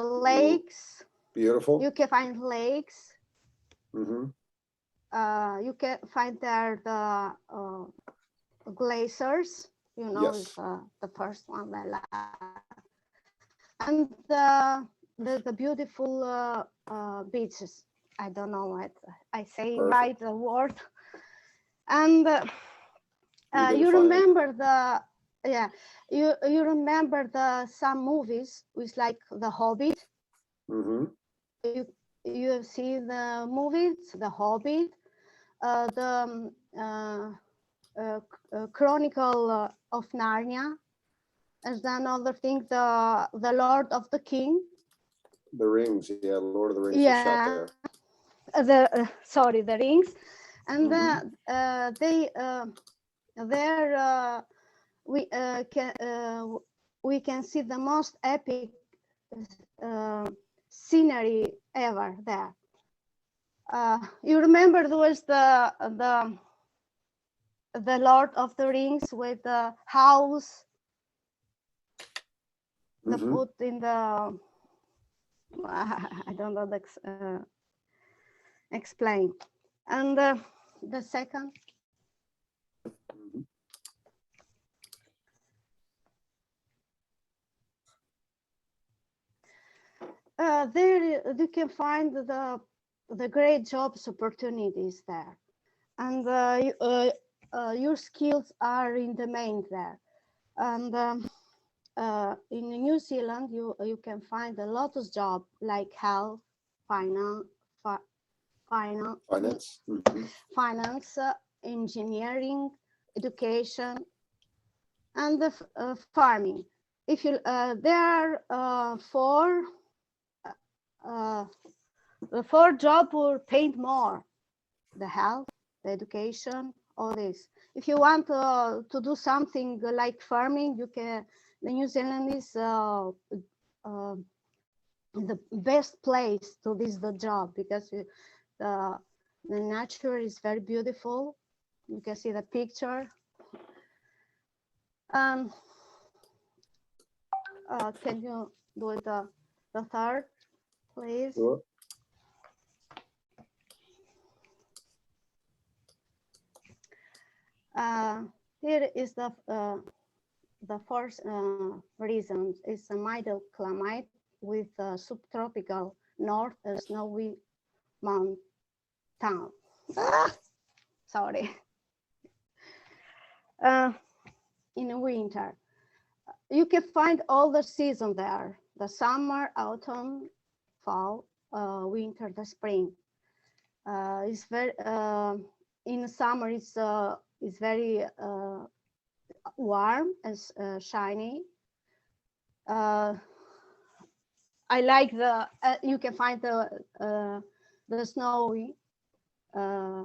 Lakes. Beautiful. You can find lakes. Mm-hmm. You can find there the glaciers. You know, Yes. is the first one I like. And the beautiful beaches. I don't know what I say. Perfect. Right the word. And you find remember the you remember the some movies with like The Hobbit. Mm-hmm. You see the movies The Hobbit, the Chronicle of Narnia, and then another thing, the Lord of the King. The Rings, yeah, Lord of the Rings was shot Yeah, there. Sorry, the Rings, and Mm-hmm. they there we can see the most epic uh, scenery ever there. You remember there was the Lord of the Rings with the house, the Mm-hmm. put in the I don't know the explain. And the second, Mm-hmm. there you can find the great jobs opportunities there, and your skills are in demand there. And in New Zealand, you can find a lot of jobs like health, finance, finance, Finance. Mm-hmm. finance, engineering, education, and the farming. If you there are the four job will pay more: the health, the education, all this. If you want to do something like farming, you can. The New Zealand is the best place to this the job, because the the nature is very beautiful. You can see the picture. Um, can you do the third, please? Sure. Here is the first reason is a middle climate with subtropical north and snowy mountain. Sorry. In winter, you can find all the season there: the summer, autumn, fall, winter, the spring. It's very in the summer. It's very warm and shiny. Uh, I like you can find the snowy uh,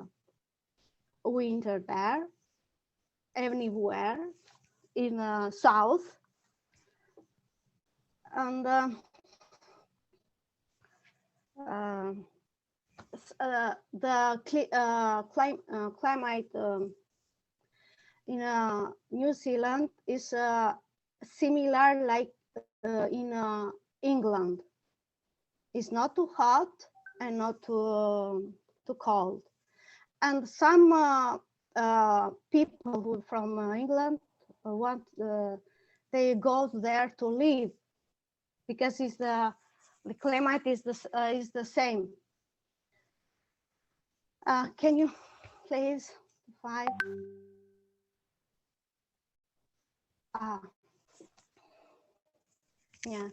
winter there everywhere in south. And uh, climate in New Zealand is similar like in England. It's not too hot and not too cold. And some people who from England want they go there to live, because it's the climate is the same. Can you please 5? Yeah,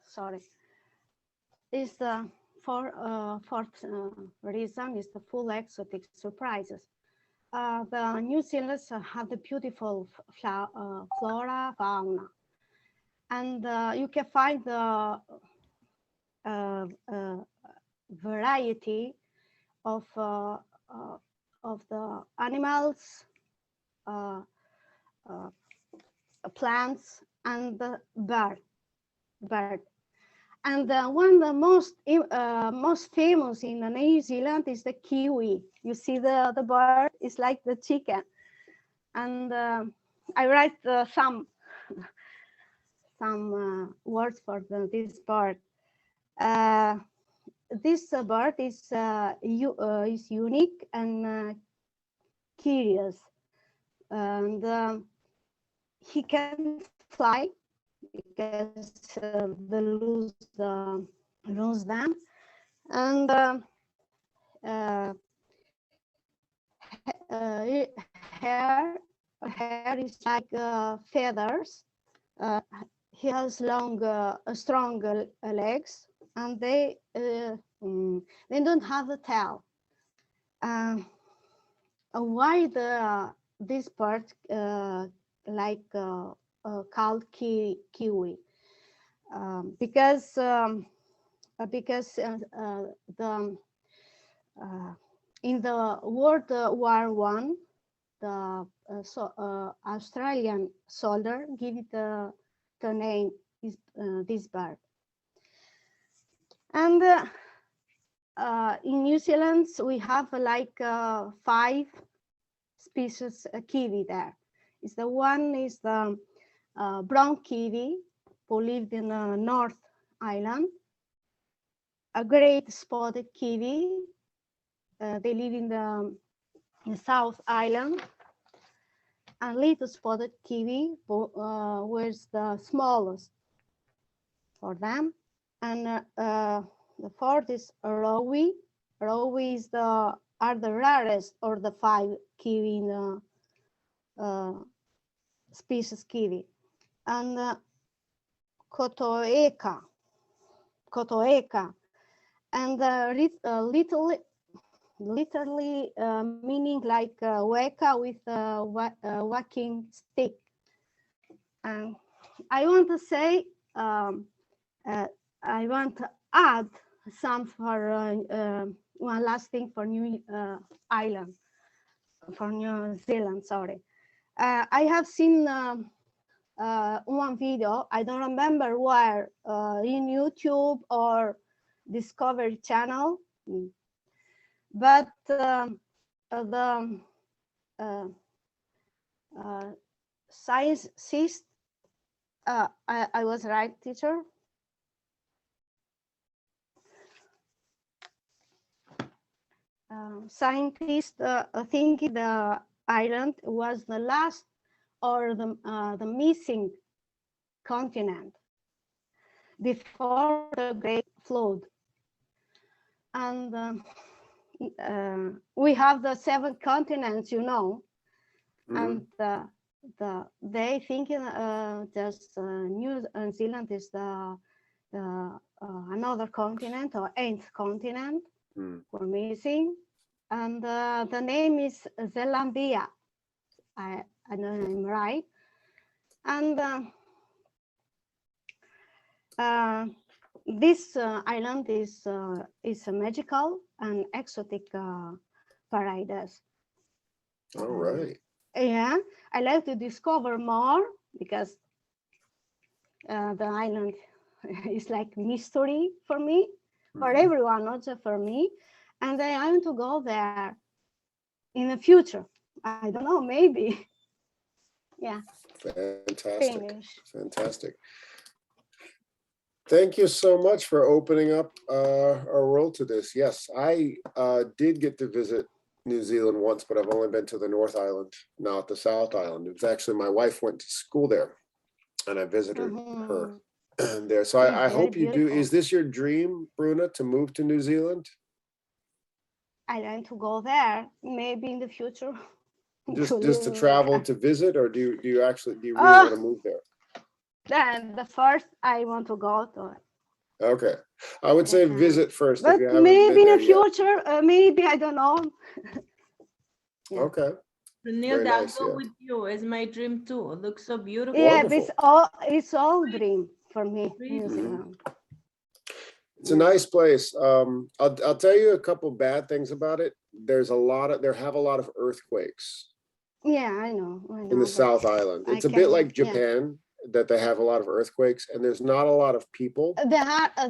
sorry. Is the fourth reason is the full exotic surprises. The New Zealanders have the beautiful flora, fauna, and you can find the variety of the animals, uh, uh, plants, and the bird. And one of the most famous in New Zealand is the kiwi. You see the bird is like the chicken, and I write some some words for this bird. This bird is unique and curious, and he can fly because they lose them, and hair is like feathers. He has strong legs, and they don't have a tail. Why this bird called kiwi? Because the in the World War One, the Australian soldier gave it the name this bird. And in New Zealand, we have like 5 species of kiwi there. The one is the brown kiwi, who lived in the North Island. A great spotted kiwi, they live in the South Island. And little spotted kiwi was the smallest for them. And the fourth is rowie. Rowie is are the rarest of the 5 kiwi in the species kiwi. And kotoeka, and literally meaning like weka with a walking stick. And I want to say, I want to add some for one last thing for New Zealand, sorry. I have seen one video, I don't remember where, in YouTube or Discovery Channel, but the scientist, I was right, teacher? Scientists thinking the island was the last or the missing continent before the Great Flood. And we have the 7 continents, you know, and they think just New Zealand is the another continent or 8th continent for missing, and the name is Zealandia. I know I'm right, and this island is a magical and exotic paradise. All right. Yeah, I like to discover more because the island is like mystery for me, for everyone, not just for me. And I want to go there in the future. I don't know, maybe. Yeah. Fantastic. Finish. Fantastic. Thank you so much for opening up our world to this. Yes, I did get to visit New Zealand once, but I've only been to the North Island, not the South Island. It was actually my wife went to school there, and I visited her there. So I hope you do. Is this your dream, Bruna, to move to New Zealand? I want to go there, maybe in the future. Just to travel to visit, or do you really want to move there? Then the first I want to go to. Okay, I would say visit first. But maybe in the future, maybe, I don't know. Yeah. Okay. Neil, I'll go with you. It's my dream too. It looks so beautiful. Yeah, it's all dream for me. New Zealand. It's a nice place. I'll tell you a couple bad things about it. They have a lot of earthquakes. Yeah, I know in the South Island. It's a bit like Japan, that they have a lot of earthquakes, and there's not a lot of people. They have a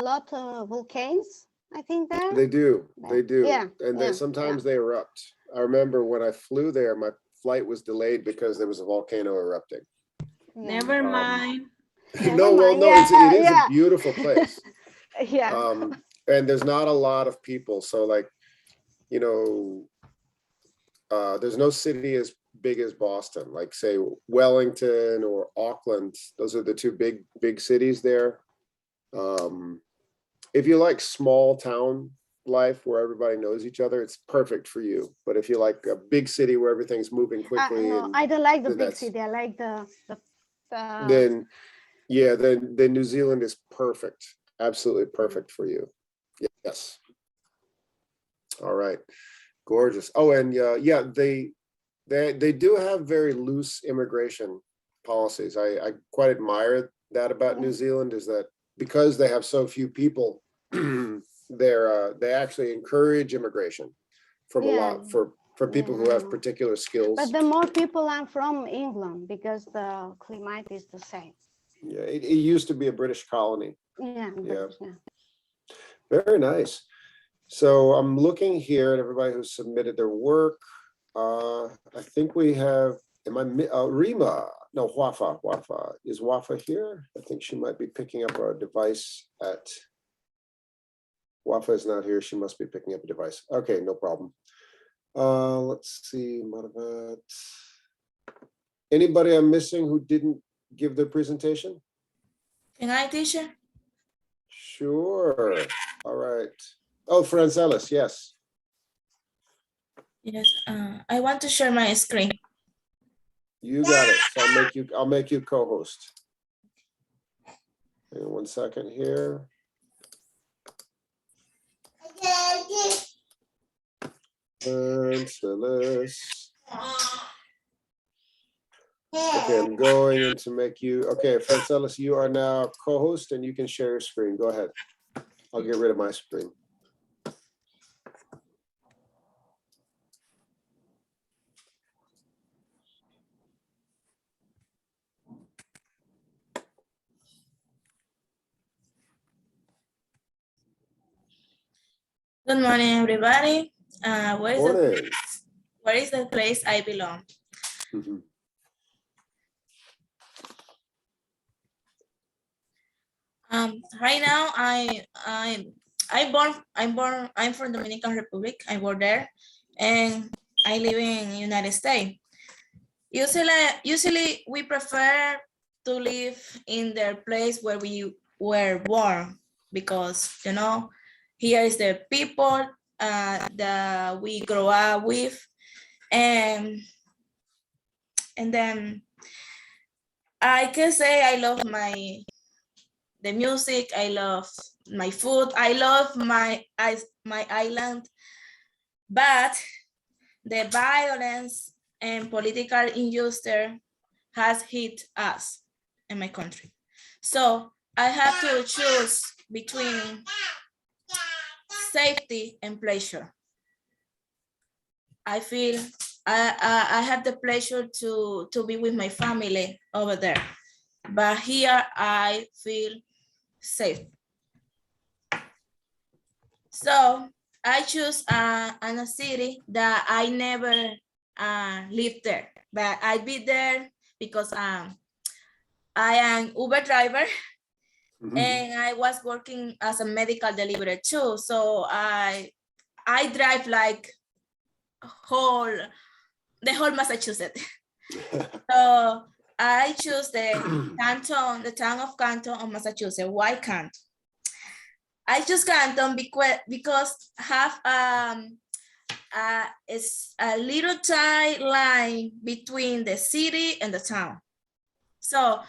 lot of volcanoes, I think there. They do. Yeah. And sometimes they erupt. I remember when I flew there, my flight was delayed because there was a volcano erupting. Never mind. Never No, well, mind. no, Yeah, it is a yeah, beautiful place. yeah. And there's not a lot of people. So like, you know, there's no city as big as Boston, like say Wellington or Auckland. Those are the two big cities there. If you like small town life where everybody knows each other, it's perfect for you. But if you like a big city where everything's moving quickly, No, and I don't like the then big that's city. I like the then yeah, then New Zealand is perfect, absolutely perfect for you. Yes. All right, gorgeous. Oh, and yeah, they do have very loose immigration policies. I quite admire that about New Zealand, is that because they have so few people, they actually encourage immigration from a yeah, lot for people who yeah. have particular skills. But the more people are from England because the climate is the same. Yeah, it used to be a British colony. Yeah, Yeah. but, yeah. Very nice. So I'm looking here at everybody who submitted their work. I think we have, Rima, no, Wafa. Is Wafa here? I think she might be picking up a device at, Wafa is not here. She must be picking up a device. Okay, no problem. Let's see, Madhavat. Anybody I'm missing who didn't give their presentation? Can I, teacher? Sure. All right. Oh, Francelis, yes. Yes. I want to share my screen. You got it. So I'll make you co-host. Hang on 1 second here. Francelis. Okay, I'm going to make you, okay, Francelis, you are now co-host and you can share your screen. Go ahead. I'll get rid of my screen. Good morning, everybody. Morning. Where is the place I belong? Mhm. Right now, I'm from Dominican Republic. I born there, and I live in United States. Usually we prefer to live in the place where we were born, because here is the people that we grow up with, and then I can say I love the music, I love my food, I love my island, but the violence and political injustice has hit us in my country. So I have to choose between safety and pleasure. I feel I have the pleasure to be with my family over there, but here I feel safe. So I choose in a city that I never lived there, but I be there because I am Uber driver. And I was working as a medical delivery too. So I drive like the whole Massachusetts. So I choose the town of Canton of Massachusetts. Why Canton? I choose Canton because have it's a little tight line between the city and the town. So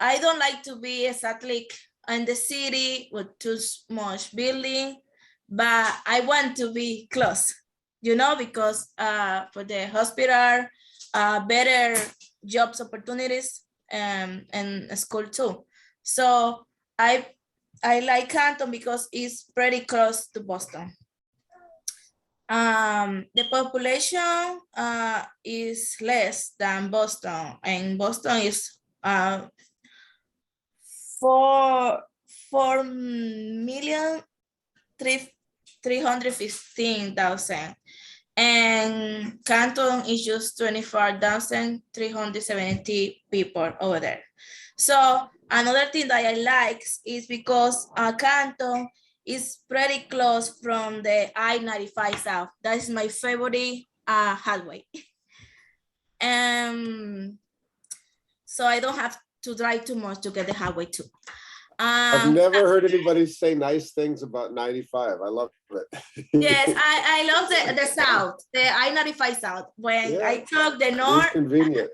I don't like to be exactly in the city with too much building, but I want to be close, because for the hospital, better jobs opportunities, and school too. So I like Canton because it's pretty close to Boston. The population is less than Boston, and Boston is 4,315,000, And Canton is just 24,370 people over there. So another thing that I like is because Canton is pretty close from the I-95 South. That is my favorite highway. So I don't have to drive too much to get the highway too. I've never heard anybody say nice things about 95. I love it. Yes, I love the South, the I-95 South. When I took the North. It's convenient.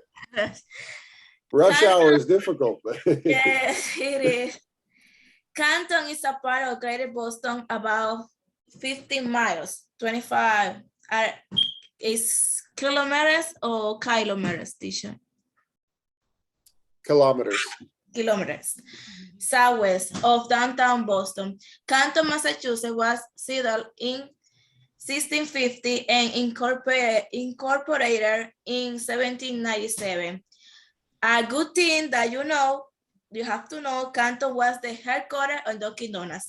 Rush hour is difficult. Yes, it is. Canton is a part of Greater Boston, about 15 miles, 25 is kilometers or kilometers, teacher? Kilometers. Kilometers southwest of downtown Boston. Canton, Massachusetts was settled in 1650 and incorporated in 1797. A good thing that you have to know, Canton was the headquarters of Dunkin' Donuts.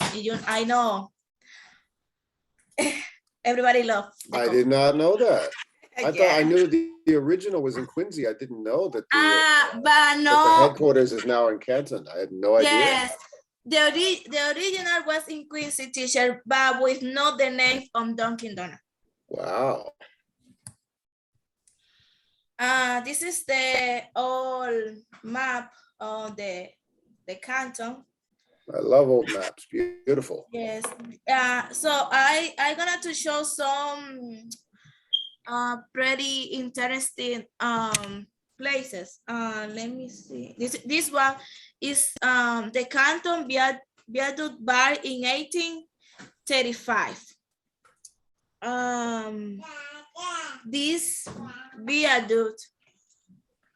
I know everybody loves. I did not know that. I thought I knew the original was in Quincy. I didn't know that but no, that the headquarters is now in Canton. I had no idea. Yes, the original was in Quincy, teacher, but with not the name of Dunkin' Donuts. Wow. This is the old map of the Canton. I love old maps. Beautiful. Yes. So I gonna to show some pretty interesting places. Let me see. This one is the Canton Viaduct Bar in 1835. This viaduct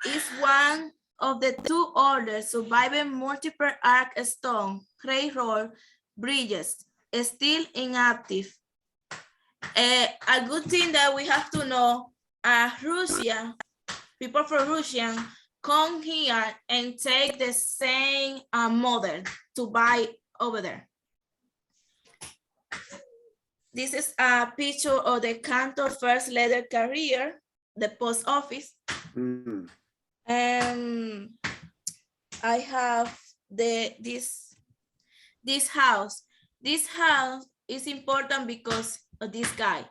is one of the two oldest surviving multiple arc stone railroad bridges still inactive. A good thing that we have to know, people from Russia come here and take the same model to buy over there. This is a picture of the Canton first letter carrier, the post office. Mm. And I have this house. This house is important because of this guy.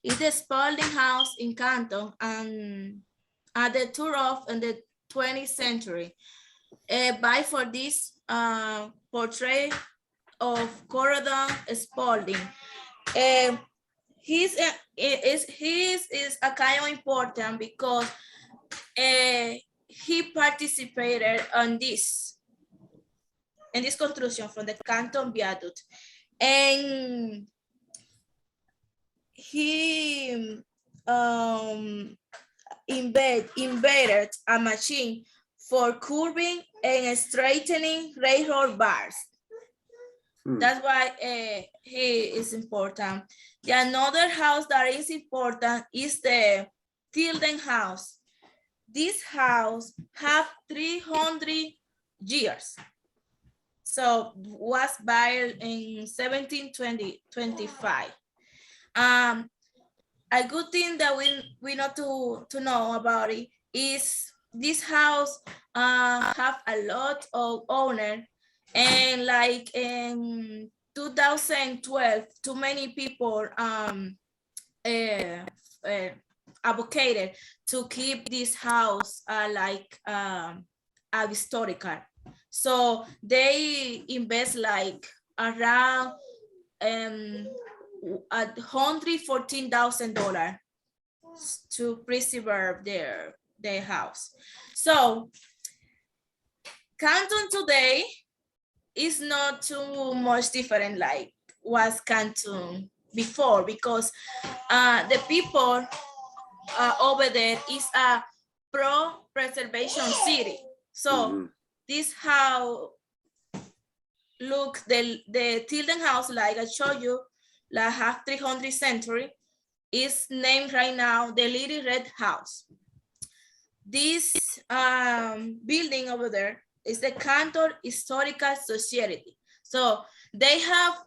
It's the Spalding House in Canton and at the tour of in the 20th century. By for this portrait of Corridon Spalding. His is a kind of important because he participated on this construction from the Canton Viaduct, and he invented a machine for curving and straightening railroad bars. That's why he is important. The another house that is important is the Tilden House. This house have 300 years. So was built in 1725. A good thing that we know to know about it is this house have a lot of owner, and like in 2012, too many people advocated to keep this house like a historical. So they invest like around $114,000 to preserve their house. So Canton today is not too much different like was Canton before, because the people over there is a pro-preservation city. So this how look the Tilden House, like I showed you, like have 300th century, is named right now the Little Red House. This building over there is the Canton Historical Society. So they have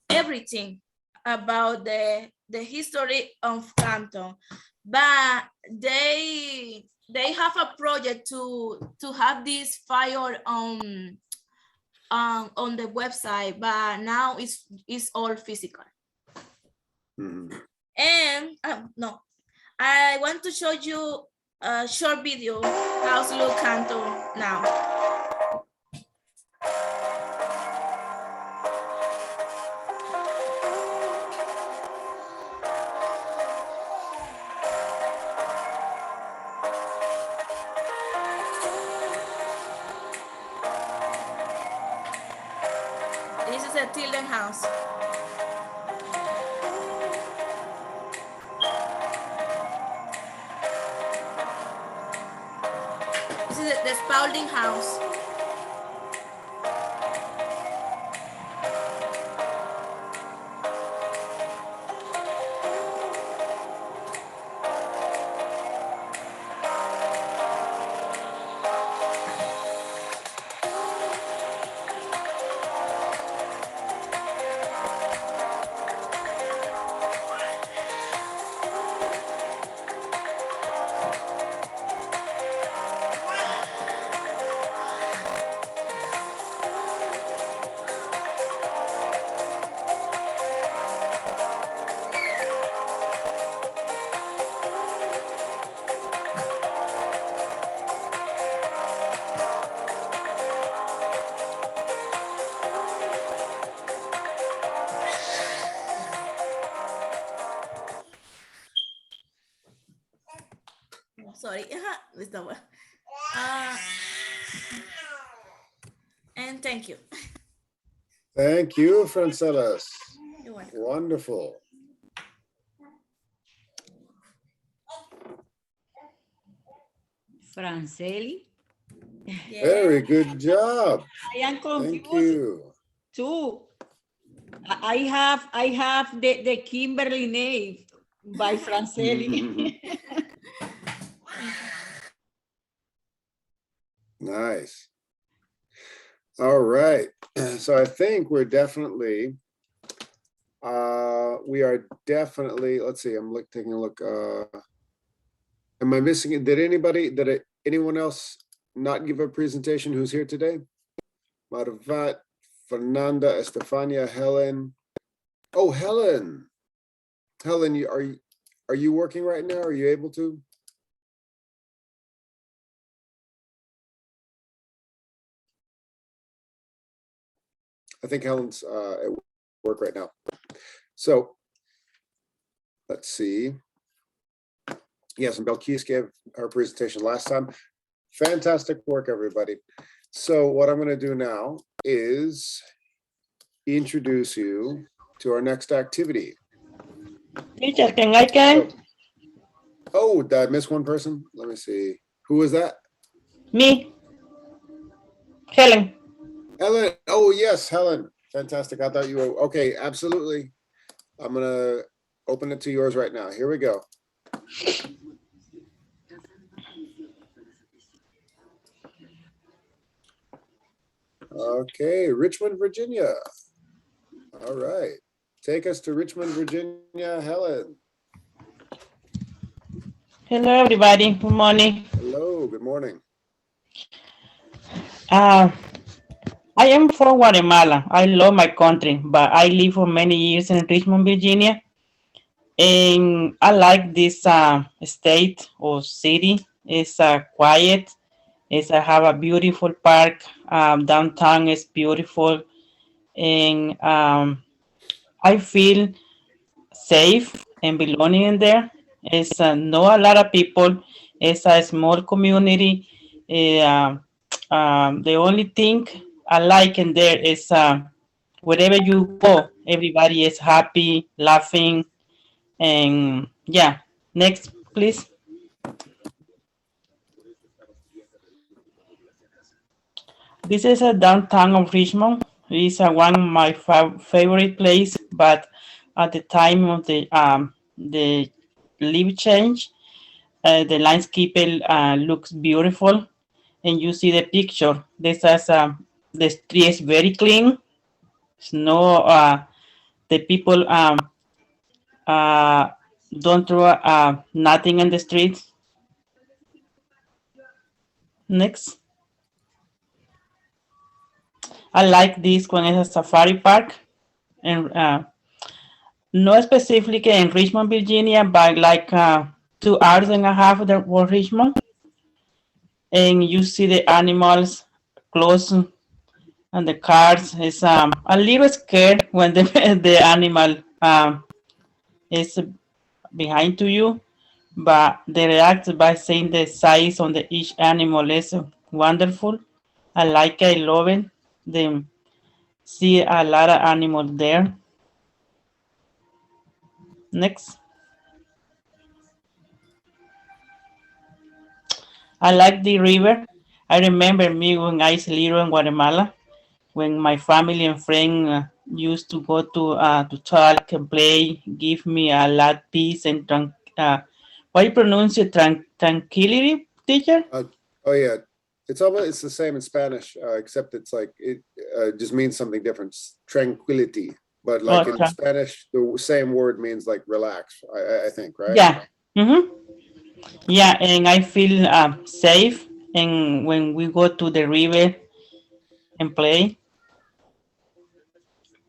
everything about the history of Canton, but they have a project to have this file on the website, but now it's all physical. And no, I want to show you a short video how's look Canton now. This is a Tilden house. This is the Spalding house. Sorry, it's the one. And thank you. Thank you, Francelas. You're welcome. Wonderful. Franceli. Yeah. Very good job. I am Thank confused you. too. I have the Kimberly name by Franceli. Nice. All right. So I think we're definitely, let's see, I'm taking a look. Am I missing it? Did anyone else not give a presentation who's here today? Marvat, Fernanda, Estefania, Helen. Oh, Helen. Helen, are you working right now? Are you able to? I think Helen's at work right now. So let's see. Yes, and Belkis gave her presentation last time. Fantastic work, everybody. So what I'm going to do now is introduce you to our next activity. Teacher, can I can? Oh, did I miss one person? Let me see. Who was that? Me. Helen. Helen. Oh, yes, Helen. Fantastic. I thought you were, okay, absolutely. I'm going to open it to yours right now. Here we go. Okay, Richmond, Virginia. All right. Take us to Richmond, Virginia, Helen. Hello, everybody. Good morning. Hello, good morning. I am from Guatemala. I love my country, but I lived for many years in Richmond, Virginia. And I like this state or city. It's quiet. It's have a beautiful park. Downtown is beautiful. And I feel safe and belonging in there. It's not a lot of people. It's a small community. The only thing I like in there is wherever you go, everybody is happy, laughing, and yeah. Next, please. This is a downtown of Richmond. It's one of my favorite place, but at the time of the leaf change, the landscape looks beautiful, and you see the picture. This is the street is very clean. It's no the people Uh, don't throw nothing in the streets. Next. I like this one is a safari park. And not specifically in Richmond, Virginia, but like 2 hours and a half from Richmond. And you see the animals close and the cars. It's a little scared when the, the animal is behind to you, but they react by saying the size on the each animal is wonderful. I like it, I love it. They see a lot of animals there. Next. I like the river. I remember me when I was little in Guatemala, when my family and friends used to go to talk and play, give me a lot peace and what you pronounce it, tranquility, teacher? Oh yeah, it's the same in Spanish, except it's like it just means something different. Tranquility, but like in Spanish, the same word means like relax. I think, right? Yeah. Mm-hmm. Yeah, and I feel safe, and when we go to the river and play.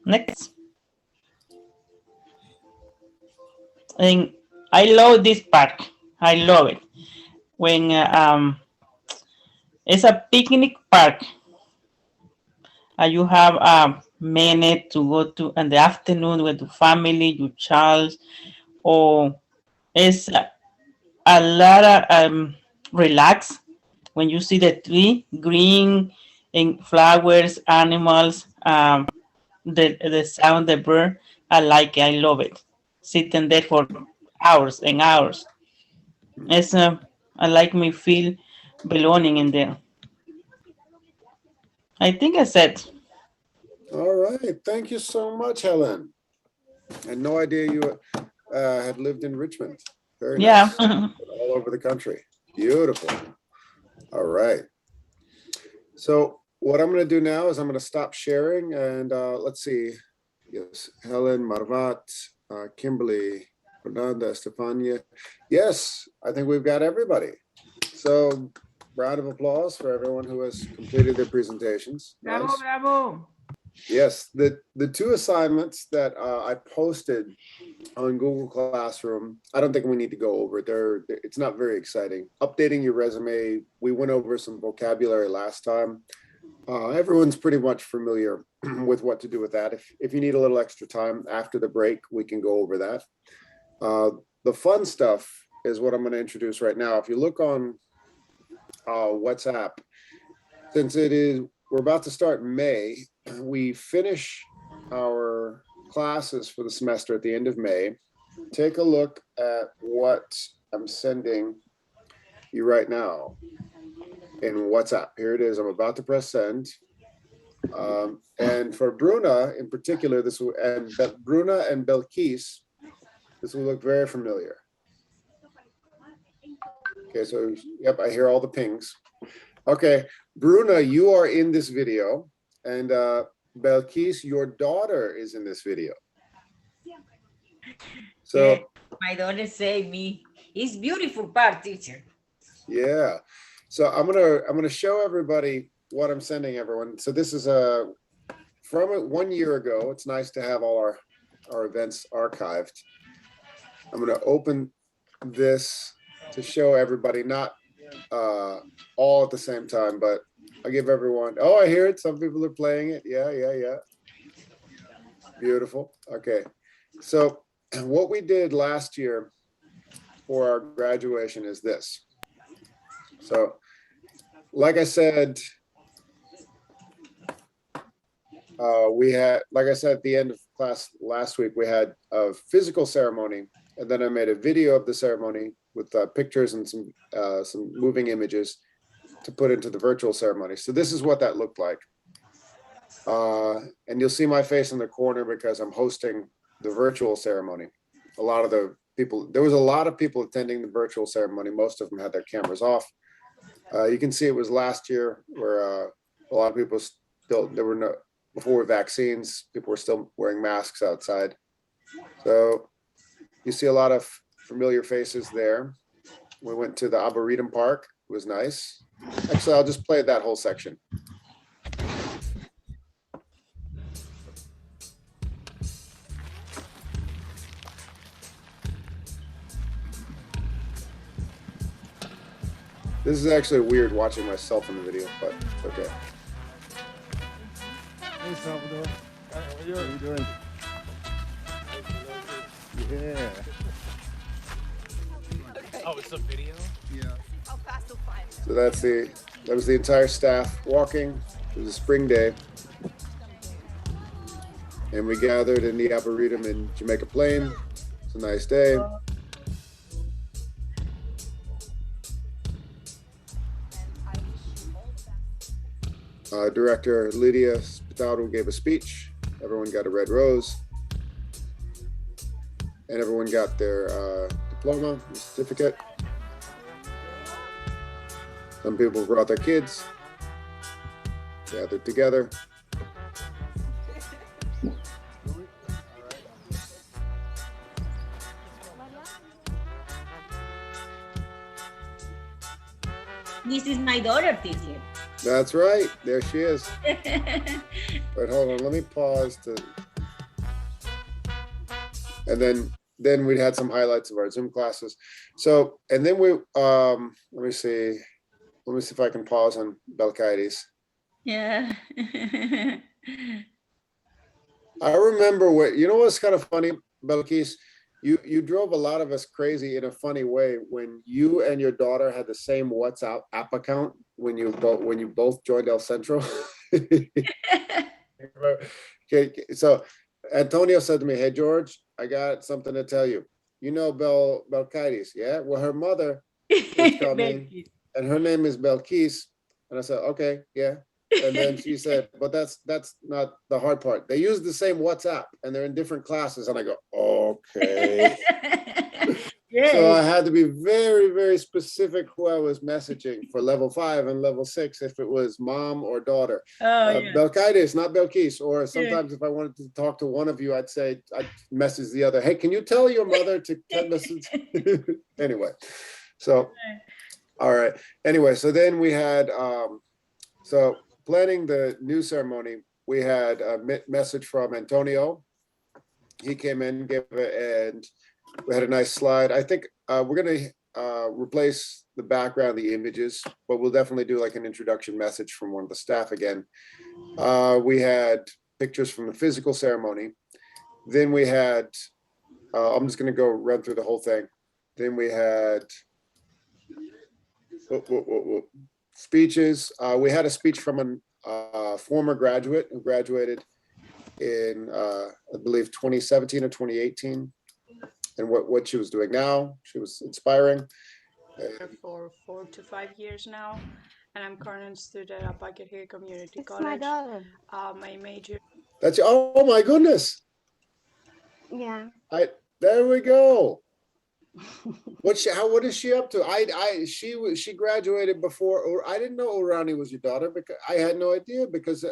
Next. And I love this park. I love it. When it's a picnic park, you have a minute to go to in the afternoon with the family, your child, or it's a lot of relax when you see the tree, green and flowers, animals, the sound, the bird. I like it. I love it. Sitting there for hours and hours. It's I like me feel belonging in there. I think I said. All right. Thank you so much, Helen. I had no idea you had lived in Richmond. Very Yeah. nice. All over the country. Beautiful. All right. So what I'm going to do now is I'm going to stop sharing and let's see. Yes, Helen, Marvat, Kimberly, Fernanda, Estefania. Yes, I think we've got everybody. So round of applause for everyone who has completed their presentations. Bravo, Nice. bravo. Yes, the two assignments that I posted on Google Classroom, I don't think we need to go over it. It's not very exciting. Updating your resume, we went over some vocabulary last time. Everyone's pretty much familiar with what to do with that. If you need a little extra time after the break, we can go over that. The fun stuff is what I'm going to introduce right now. If you look on WhatsApp, since we're about to start May, we finish our classes for the semester at the end of May. Take a look at what I'm sending you right now in WhatsApp. Here it is. I'm about to press send. And for Bruna in particular, Bruna and Belkis, this will look very familiar. Okay, so yep, I hear all the pings. Okay, Bruna, you are in this video, and Belkis, your daughter is in this video. So yeah, my daughter say me, it's beautiful part, teacher. yeah, so I'm gonna show everybody what I'm sending everyone. So this is from 1 year ago. It's nice to have all our events archived. I'm gonna open this to show everybody, not all at the same time, but I'll give everyone, oh, I hear it. Some people are playing it. Yeah. Beautiful. Okay. So what we did last year for our graduation is this. So like I said, we had, like I said, at the end of class last week, we had a physical ceremony, and then I made a video of the ceremony with pictures and some moving images to put into the virtual ceremony. So this is what that looked like. And you'll see my face in the corner because I'm hosting the virtual ceremony. A lot of the people, there was a lot of people attending the virtual ceremony. Most of them had their cameras off. You can see it was last year where a lot of people still, before vaccines, people were still wearing masks outside. So You see a lot of familiar faces there. We went to the Arboretum Park. It was nice. Actually, I'll just play that whole section. This is actually weird watching myself in the video, but it's okay. Hey, Salvador. How are you doing? Yeah. Oh, it's a video? Yeah. So that was the entire staff walking. It was a spring day. And we gathered in the Arboretum in Jamaica Plain. It's a nice day. Director Lydia Spitato gave a speech. Everyone got a red rose. And everyone got their diploma, certificate. Some people brought their kids, gathered together. This is my daughter, teacher. That's right. There she is. But hold on, let me pause to. And then we had some highlights of our Zoom classes. So, and then we, let me see if I can pause on Belkides. Yeah. I remember what's kind of funny, Belkis? You drove a lot of us crazy in a funny way when you and your daughter had the same WhatsApp app account when you both joined El Centro. Okay, so Antonio said to me, "Hey George, I got something to tell you. You know Belkides, yeah? Well, her mother is coming, and her name is Belkis." And I said, "Okay, yeah." And then she said, "But that's not the hard part. They use the same WhatsApp, and they're in different classes." And I go, "Okay." Yes. So I had to be very, very specific who I was messaging for level 5 and level 6, if it was mom or daughter. Oh, yeah. Belkides, not Belkis. Or sometimes if I wanted to talk to one of you, I'd message the other, "Hey, can you tell your mother to message?" Anyway, so, all right. Anyway, so then we had, so planning the new ceremony, we had a message from Antonio. He came in, and we had a nice slide. I think we're going to replace the background, the images, but we'll definitely do like an introduction message from one of the staff again. We had pictures from the physical ceremony. Then we had, I'm just going to go run through the whole thing. Then we had speeches. We had a speech from a former graduate who graduated in, I believe, 2017 or 2018. And what she was doing now. She was inspiring. For 4 to 5 years now, and I'm current student at Bucket Hill Community It's College. my daughter. My major. That's, oh my goodness. Yeah. There we go. What is she up to? She graduated before, or I didn't know Orani was your daughter, because I had no idea, because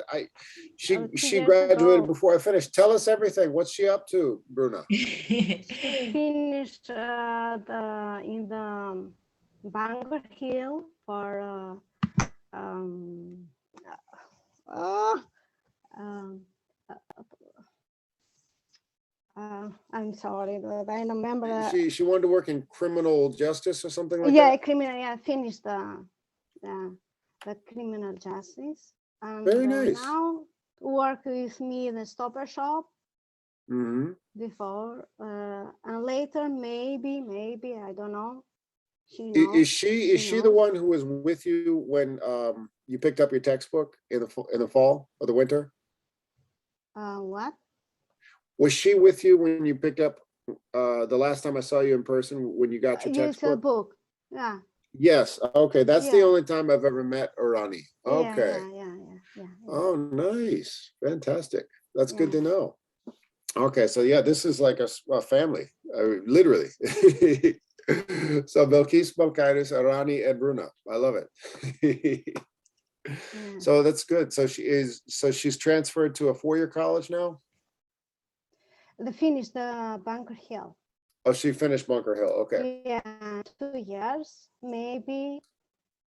she graduated before I finished. Tell us everything. What's she up to, Bruna? She finished in the Bunker Hill for I'm sorry, but I remember. She wanted to work in criminal justice or something like Yeah, that. criminal. Yeah, finished the criminal justice. And Very nice. now work with me in the stopper shop. Mm-hmm. Before and later maybe I don't know. Is she the one who was with you when you picked up your textbook in the fall or the winter? What? Was she with you when you picked up the last time I saw you in person, when you got your It's a textbook? book. Yeah. Yes. Okay, that's the Yeah. only time I've ever met Orani. Okay. Yeah. Oh, nice. Fantastic. That's good Yeah. to know. Okay, so yeah, this is like a family, literally. So Belkis, Belkides, Orani, and Bruna. I love it. Yeah. So that's good. So she's transferred to a 4-year college now? They finished the Bunker Hill. Oh, she finished Bunker Hill. Okay. Yeah, 2 years, maybe,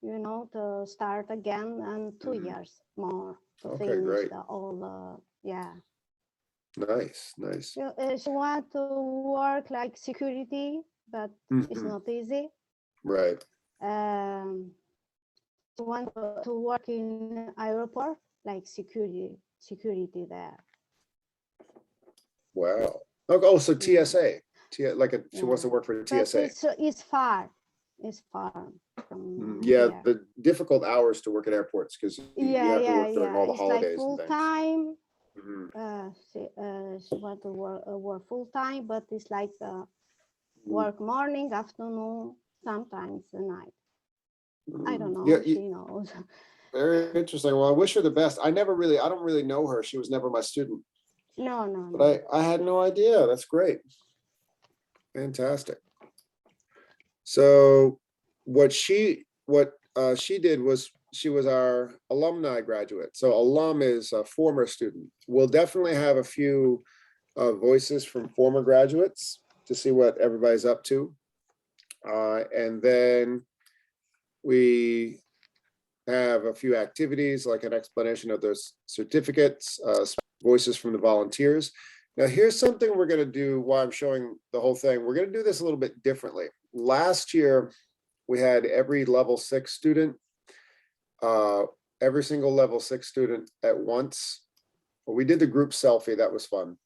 you know, to start again, and 2 years more to Okay, finish great. all the, yeah. Nice, nice. She want to work like security, but it's Mhm. not easy. Right. She want to work in airport, like security there. Wow. Oh, so Yeah. TSA. She wants to work for But TSA. it's far. It's far from Yeah, here. the difficult hours to work at airports because you Yeah, have to yeah, work during yeah. all the It's like holidays and full things. time. Mhm. She want to work full time, but it's like work morning, afternoon, sometimes the night. I don't know. Yeah, She knows. very interesting. Well, I wish her the best. I don't really know her. She was never my student, No, no, no. but I had no idea. That's great. Fantastic. So what she did was she was our alumni graduate. So alum is a former student. We'll definitely have a few voices from former graduates to see what everybody's up to. And then we have a few activities like an explanation of those certificates, voices from the volunteers. Now, here's something we're going to do while I'm showing the whole thing. We're going to do this a little bit differently. Last year, we had every level 6 student, every single level 6 student at once. Well, we did the group selfie. That was fun.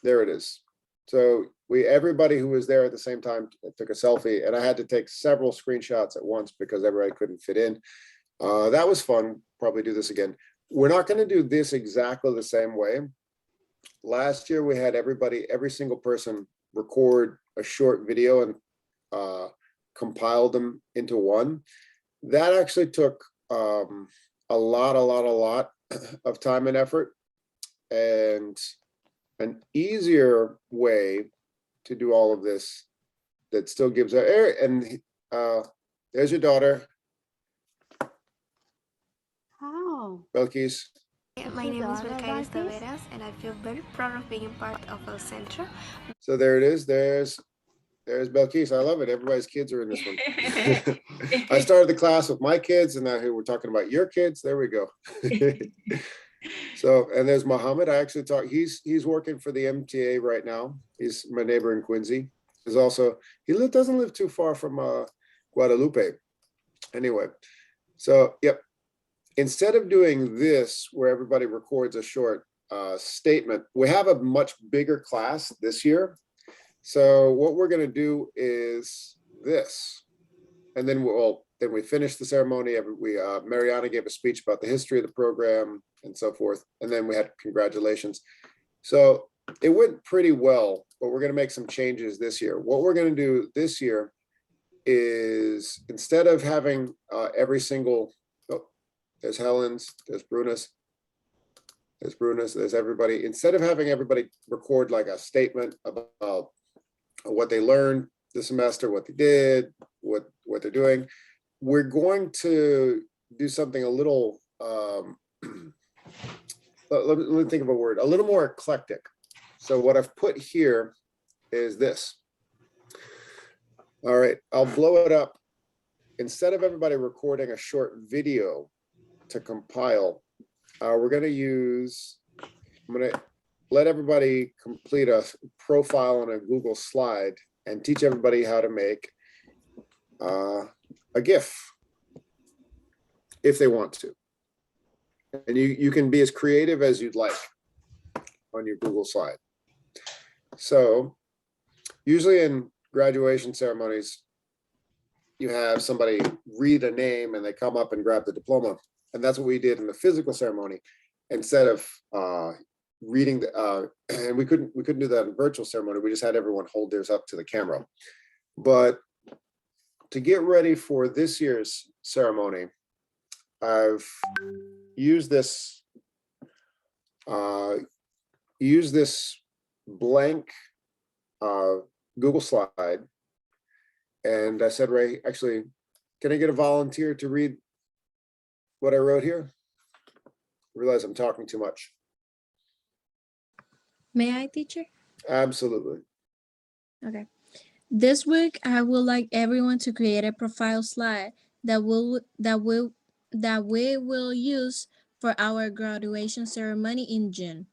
There it is. So everybody who was there at the same time took a selfie, and I had to take several screenshots at once because everybody couldn't fit in. That was fun. Probably do this again. We're not going to do this exactly the same way. Last year, we had every single person record a short video and compile them into one. That actually took a lot of time and effort, and an easier way to do all of this that still gives her and there's your daughter. How? Belkis. My name is Daughter, Belkis Belkis? Taveras, and I feel very proud of being part of El Centro. So there it is. There's Belkis. I love it. Everybody's kids are in this one. I started the class with my kids, and now here we're talking about your kids. There we go. So, and there's Mohammed. I actually talked. He's working for the MTA right now. He's my neighbor in Quincy. He's also doesn't live too far from Guadalupe. Anyway, so yep. Instead of doing this, where everybody records a short statement, we have a much bigger class this year. So what we're going to do is this, and then we finish the ceremony. Mariana gave a speech about the history of the program and so forth, and then we had congratulations. So it went pretty well, but we're going to make some changes this year. What we're going to do this year is instead of having every single, there's Helen's, there's Bruna's, there's everybody. Instead of having everybody record like a statement about what they learned this semester, what they did, what they're doing, we're going to do something a little, let me think of a word, a little more eclectic. So what I've put here is this. All right, I'll blow it up. Instead of everybody recording a short video to compile, we're going to use, I'm going to let everybody complete a profile on a Google slide and teach everybody how to make a GIF if they want to. And you can be as creative as you'd like on your Google slide. So usually in graduation ceremonies, you have somebody read a name and they come up and grab the diploma. And that's what we did in the physical ceremony. Instead of reading and we couldn't do that in virtual ceremony. We just had everyone hold theirs up to the camera. But to get ready for this year's ceremony, I've used this blank Google slide, and I said, Ray, actually, can I get a volunteer to read what I wrote here? I realize I'm talking too much. May I, teacher? Absolutely. Okay. This week, I would like everyone to create a profile slide that we will use for our graduation ceremony in June.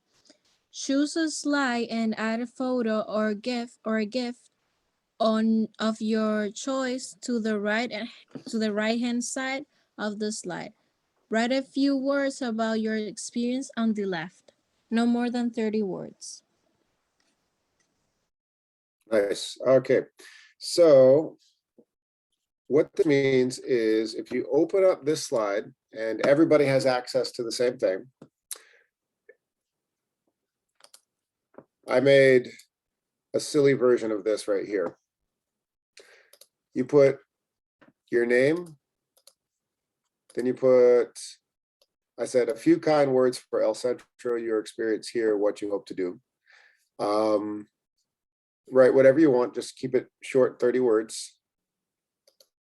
Choose a slide and add a photo or a gift on of your choice to the right hand side of the slide. Write a few words about your experience on the left. No more than 30 words. Nice. Okay. So what this means is if you open up this slide and everybody has access to the same thing, I made a silly version of this right here. You put your name, then you put, I said, a few kind words for El Centro, your experience here, what you hope to do. Write whatever you want, just keep it short, 30 words.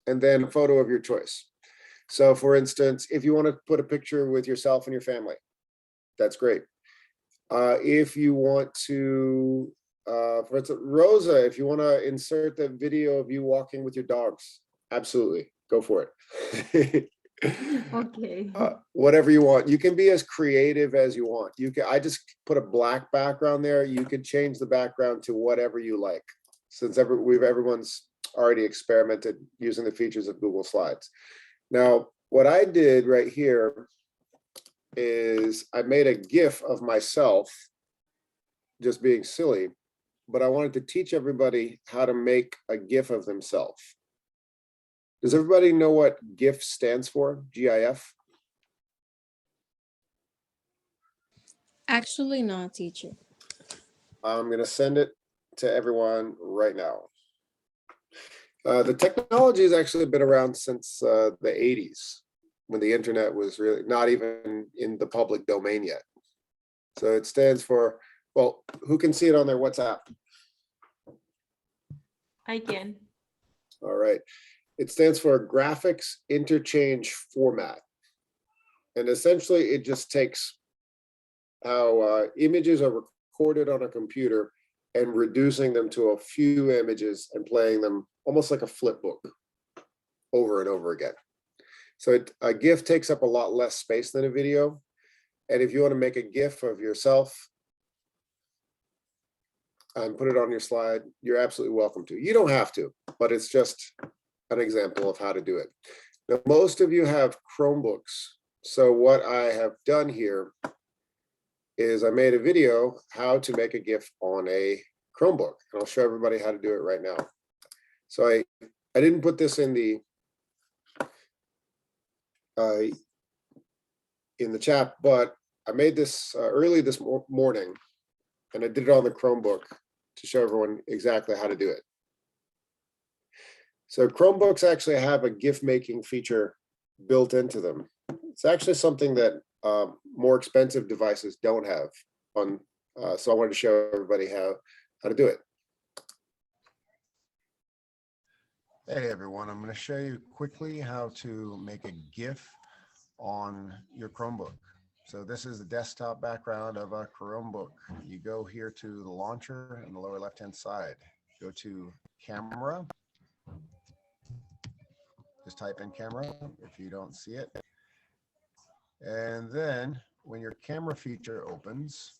And then a photo of your choice. So for instance, if you want to put a picture with yourself and your family, that's great. If you want to, for instance, Rosa, if you want to insert the video of you walking with your dogs, absolutely, go for it. Okay. Whatever you want. You can be as creative as you want. You can. I just put a black background there. You could change the background to whatever you like. Since everyone's already experimented using the features of Google Slides. Now, what I did right here is I made a GIF of myself just being silly, but I wanted to teach everybody how to make a GIF of themselves. Does everybody know what GIF stands for? GIF? Actually, not, teacher. I'm going to send it to everyone right now. The technology has actually been around since the 80s, when the internet was really not even in the public domain yet. So it stands for, well, who can see it on their WhatsApp? I can. All right. It stands for Graphics Interchange Format. And essentially it just takes how images are recorded on a computer and reducing them to a few images and playing them almost like a flip book over and over again. So a GIF takes up a lot less space than a video. And if you want to make a GIF of yourself and put it on your slide, you're absolutely welcome to. You don't have to, but it's just an example of how to do it. Now, most of you have Chromebooks. So what I have done here is I made a video how to make a GIF on a Chromebook. And I'll show everybody how to do it right now. So I didn't put this in the chat, but I made this early this morning, and I did it on the Chromebook to show everyone exactly how to do it. So Chromebooks actually have a GIF making feature built into them. It's actually something that more expensive devices don't have. So I wanted to show everybody how to do it. Hey everyone, I'm going to show you quickly how to make a GIF on your Chromebook. So this is the desktop background of a Chromebook. You go here to the launcher on the lower left-hand side. Go to camera. Just type in camera if you don't see it. And then when your camera feature opens,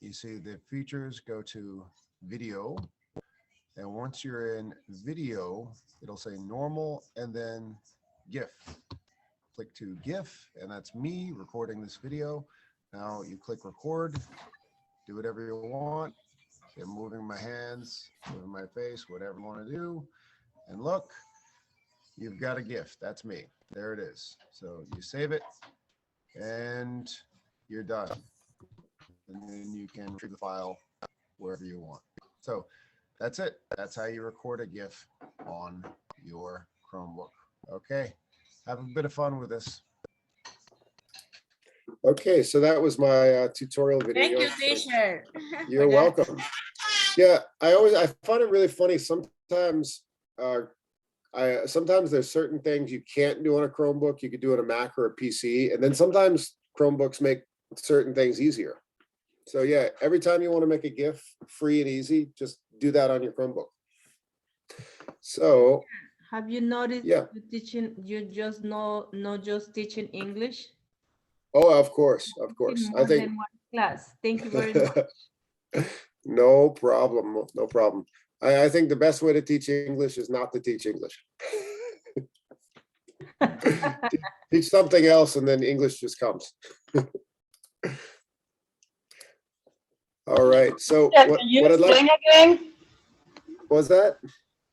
you see the features, go to video. And once you're in video, it'll say normal and then GIF. Click to GIF, and that's me recording this video. Now you click record, do whatever you want. I'm moving my hands, moving my face, whatever you want to do. And look, you've got a GIF. That's me. There it is. So you save it and you're done. And then you can retrieve the file wherever you want. So that's it. That's how you record a GIF on your Chromebook. Okay. Have a bit of fun with this. Okay, so that was my tutorial video. Thank you, teacher. You're welcome. Yeah, I find it really funny. Sometimes sometimes there's certain things you can't do on a Chromebook. You could do on a Mac or a PC, and then sometimes Chromebooks make certain things easier. So yeah, every time you want to make a GIF free and easy, just do that on your Chromebook. So Have you noticed yeah. you just not just teaching English? Oh, of course. More I think than one class. Thank you very much. no problem. No problem. I think the best way to teach English is not to teach English. Teach something else and then English just comes. All right. So Yeah, what can you I'd like explain again? was that?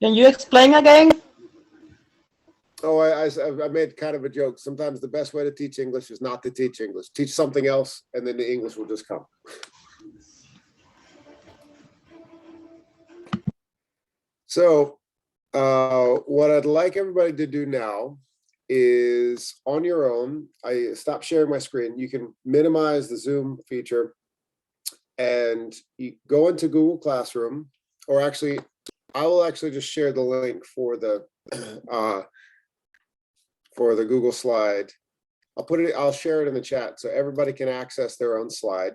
Can you explain again? Oh, I made kind of a joke. Sometimes the best way to teach English is not to teach English. Teach something else, and then the English will just come. So what I'd like everybody to do now is on your own. I stop sharing my screen. You can minimize the Zoom feature and you go into Google Classroom, or actually, I will actually just share the link for the Google slide. I'll share it in the chat so everybody can access their own slide.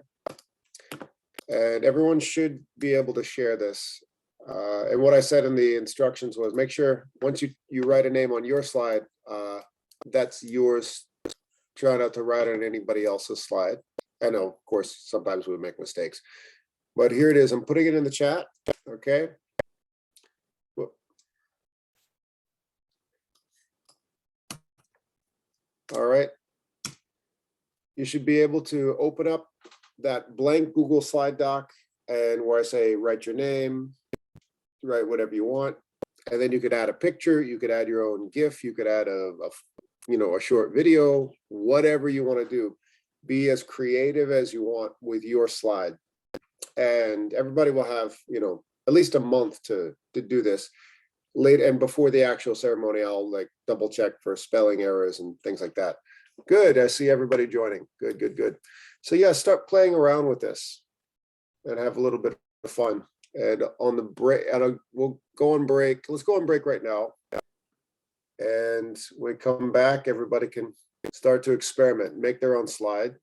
And everyone should be able to share this. And what I said in the instructions was make sure once you write a name on your slide, that's yours. Try not to write on anybody else's slide. I know, of course, sometimes we make mistakes, but here it is. I'm putting it in the chat. Okay. All right. You should be able to open up that blank Google slide doc and where I say write your name, write whatever you want. And then you could add a picture, you could add your own GIF, you could add a short video, whatever you want to do. Be as creative as you want with your slide. And everybody will have, at least a month to do this. Late and before the actual ceremony, I'll double check for spelling errors and things like that. Good, I see everybody joining. Good. So yeah, start playing around with this and have a little bit of fun. And on the break, we'll go on break. Let's go on break right now. And when we come back, everybody can start to experiment, make their own slide.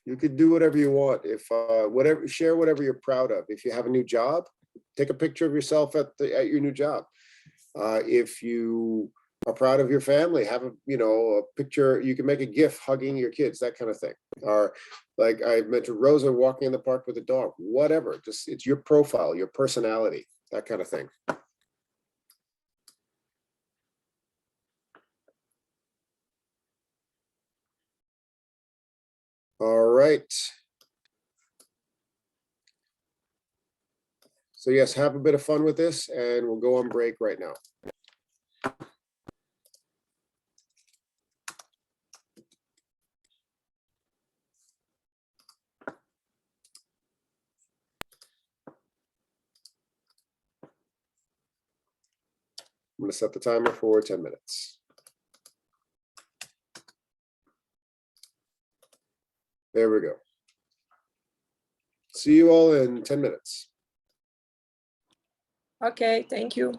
You could do whatever you want. If share whatever you're proud of. If you have a new job, take a picture of yourself at your new job. If you are proud of your family, have a picture. You can make a GIF hugging your kids, that kind of thing. Or like I mentioned, Rosa walking in the park with a dog, whatever. Just it's your profile, your personality, that kind of thing. All right. So yes, have a bit of fun with this and we'll go on break right now. I'm going to set the timer for 10 minutes. There we go. See you all in 10 minutes. Okay, thank you.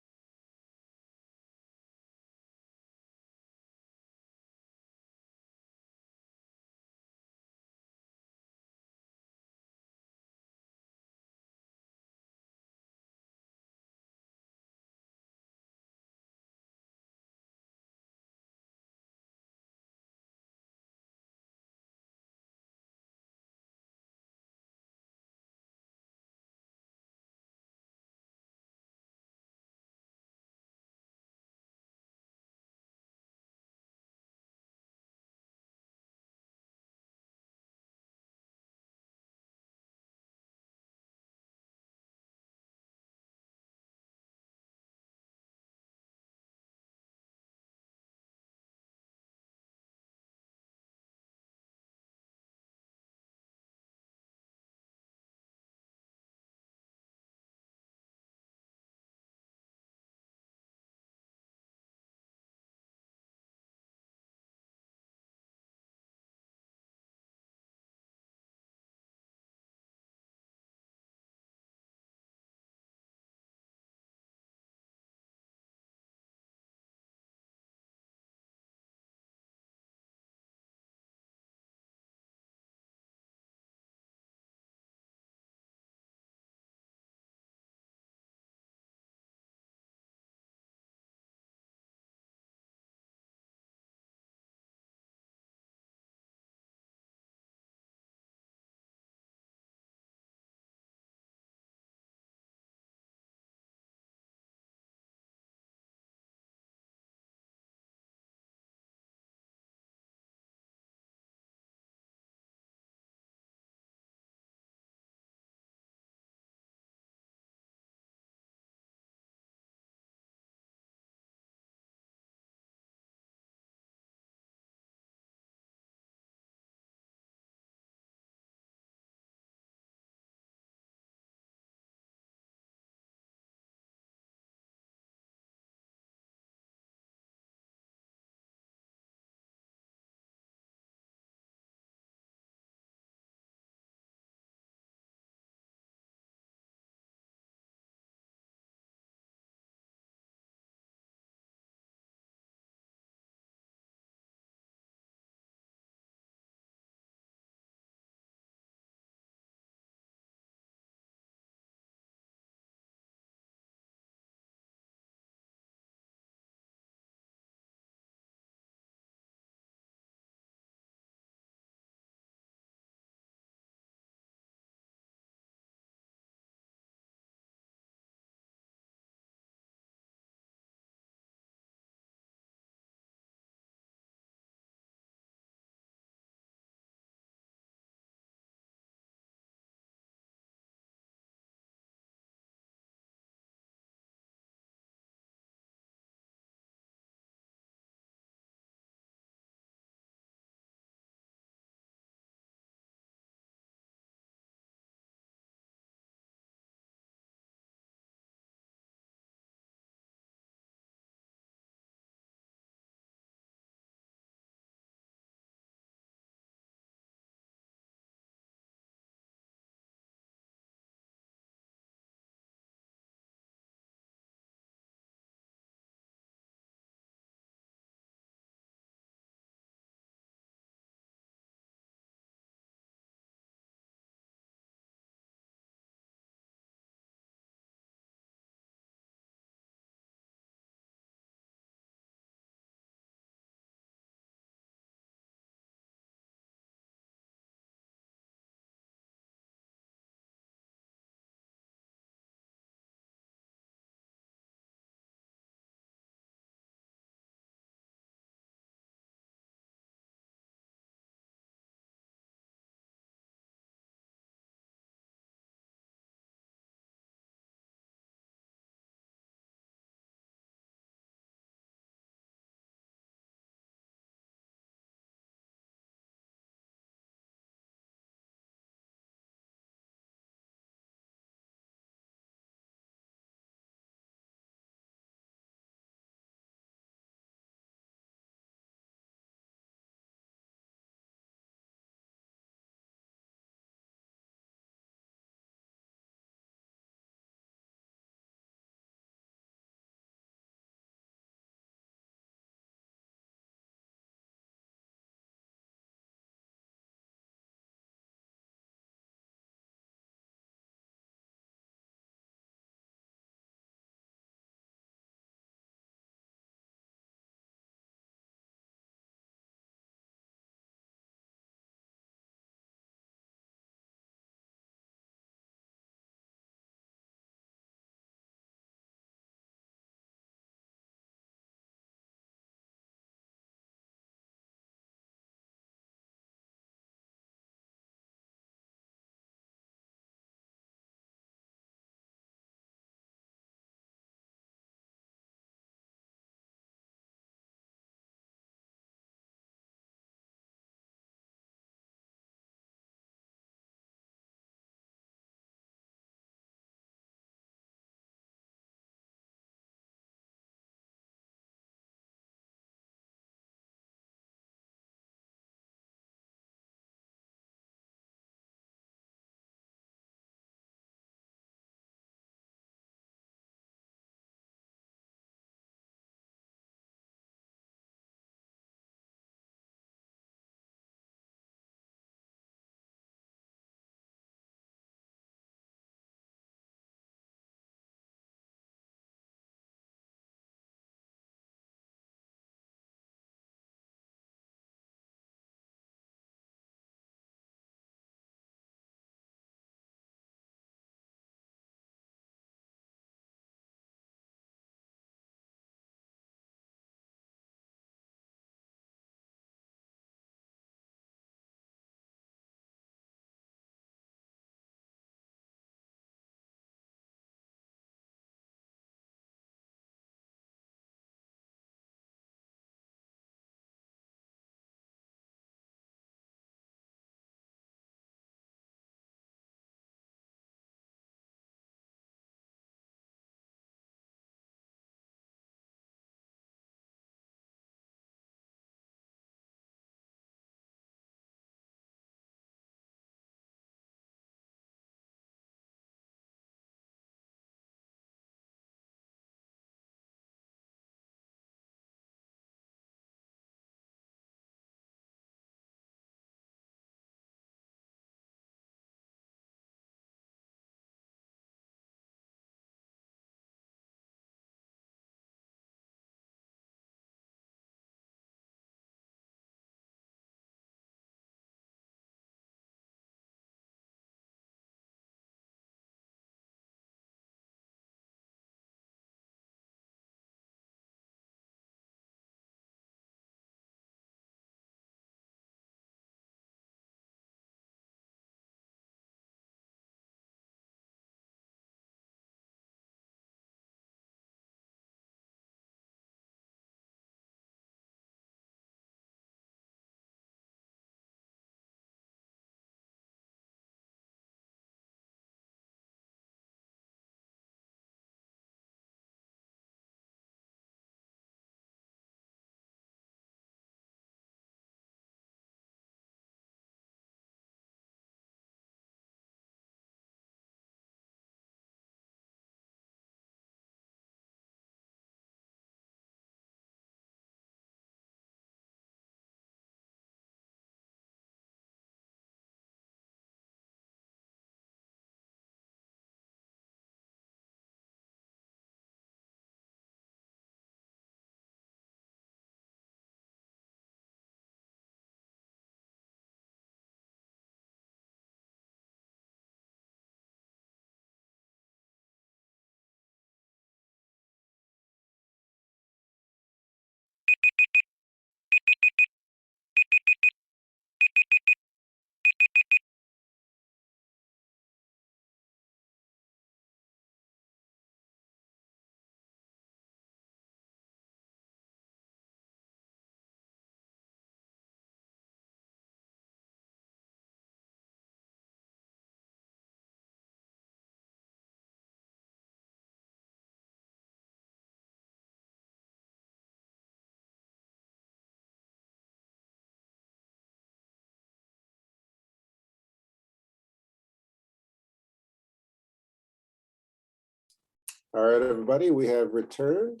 All right, everybody, we have returned.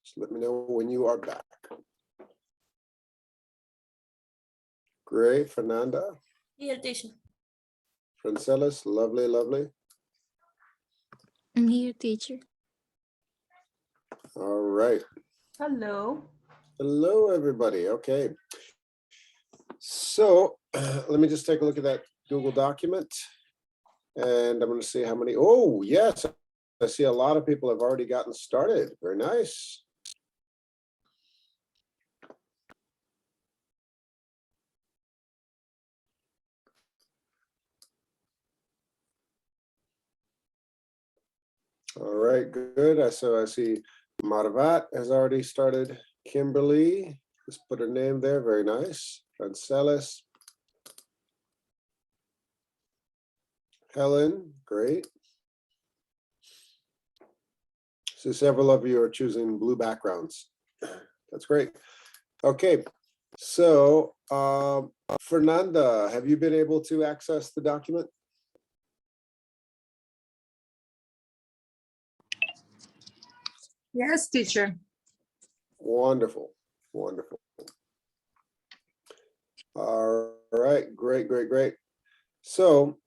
Just let me know when you are back. Great, Fernanda, Here, teacher. Francelis, lovely, lovely. I'm here, teacher. All right. Hello. Hello, everybody. Okay. So let me just take a look at that Google document. And I'm going to see how many. Oh, yes. I see a lot of people have already gotten started. Very nice. All right, good. I see Marvat has already started. Kimberly, just put her name there. Very nice. Francelis. Helen, great. So several of you are choosing blue backgrounds. That's great. Okay, so Fernanda, have you been able to access the document? Yes, teacher. Wonderful, wonderful. All right, great, great, great. So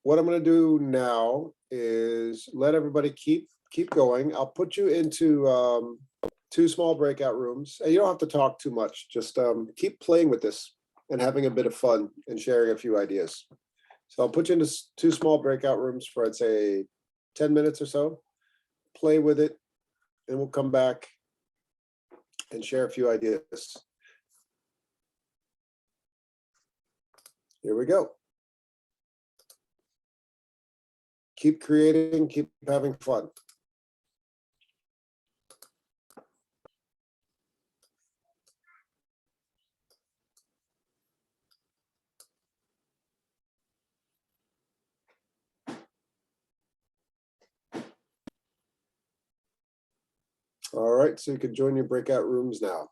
what I'm going to do now is let everybody keep going. I'll put you into 2 small breakout rooms. And you don't have to talk too much. Just keep playing with this and having a bit of fun and sharing a few ideas. So I'll put you into 2 small breakout rooms for, I'd say, 10 minutes or so. Play with it, and we'll come back and share a few ideas. Here we go. Keep creating, keep having fun. All right, so you can join your breakout rooms now.